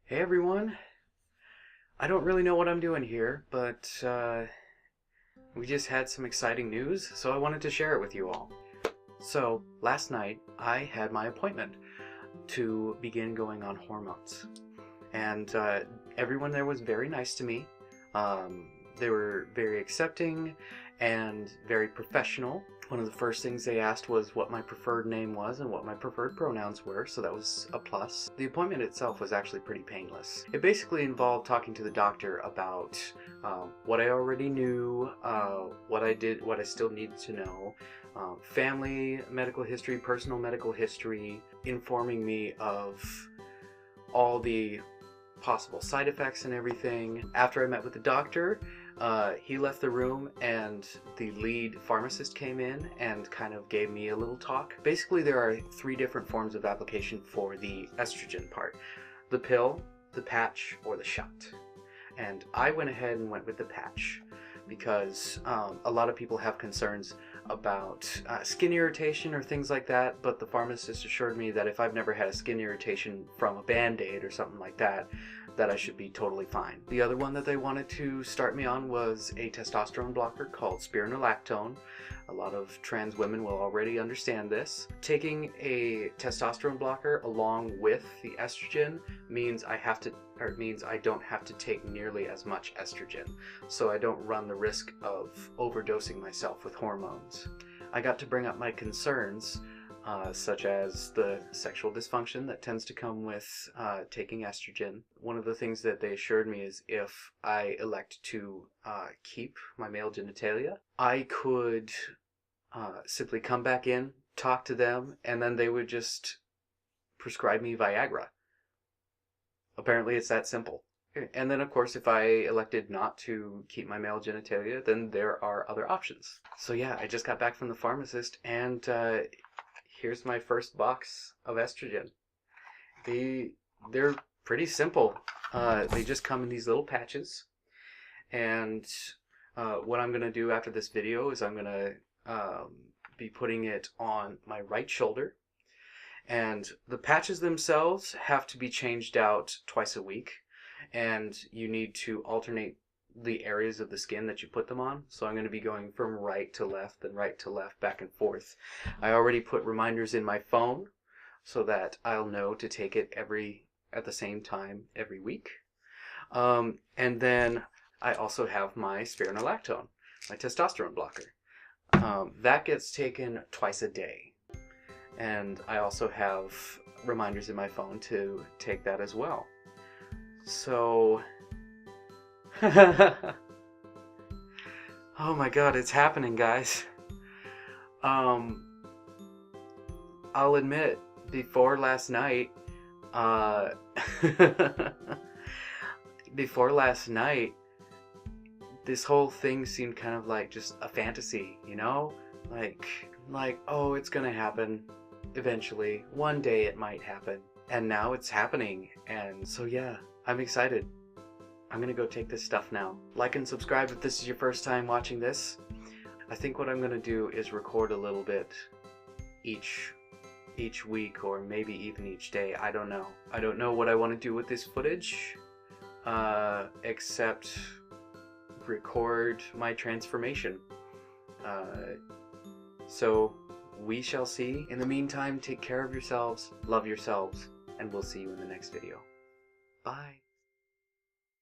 Hey everyone, I don't really know what I'm doing here, but we just had some exciting news, so I wanted to share it with you all. So, last night I had my appointment to begin going on hormones, and everyone there was very nice to me. They were very accepting and very professional. One of the first things they asked was what my preferred name was and what my preferred pronouns were, so that was a plus. The appointment itself was actually pretty painless. It basically involved talking to the doctor about what I already knew, what I did, what I still needed to know, family medical history, personal medical history, informing me of all the possible side effects and everything. After I met with the doctor, he left the room and the lead pharmacist came in and kind of gave me a little talk. Basically, there are 3 different forms of application for the estrogen part: the pill, the patch, or the shot. And I went ahead and went with the patch because a lot of people have concerns about skin irritation or things like that, but the pharmacist assured me that if I've never had a skin irritation from a Band-Aid or something like that, that I should be totally fine. The other one that they wanted to start me on was a testosterone blocker called spironolactone. A lot of trans women will already understand this. Taking a testosterone blocker along with the estrogen means I don't have to take nearly as much estrogen, so I don't run the risk of overdosing myself with hormones. I got to bring up my concerns, such as the sexual dysfunction that tends to come with taking estrogen. One of the things that they assured me is if I elect to keep my male genitalia, I could simply come back in, talk to them, and then they would just prescribe me Viagra. Apparently it's that simple. And then, of course, if I elected not to keep my male genitalia, then there are other options. So yeah, I just got back from the pharmacist, and here's my first box of estrogen. They're pretty simple. They just come in these little patches, and what I'm going to do after this video is I'm going to be putting it on my right shoulder. And the patches themselves have to be changed out twice a week, and you need to alternate the areas of the skin that you put them on. So I'm going to be going from right to left, then right to left, back and forth. I already put reminders in my phone so that I'll know to take it at the same time every week. And then I also have my spironolactone, my testosterone blocker. That gets taken twice a day. And I also have reminders in my phone to take that as well. So, oh my god, it's happening, guys. I'll admit, before last night, before last night, this whole thing seemed kind of like just a fantasy, you know? Like, oh, it's gonna happen. Eventually, one day it might happen, and now it's happening, and so yeah, I'm excited. I'm gonna go take this stuff now. Like and subscribe if this is your first time watching this. I think what I'm gonna do is record a little bit each week, or maybe even each day. I don't know. I don't know what I want to do with this footage, except record my transformation. So we shall see. In the meantime, take care of yourselves, love yourselves, and we'll see you in the next video. Bye.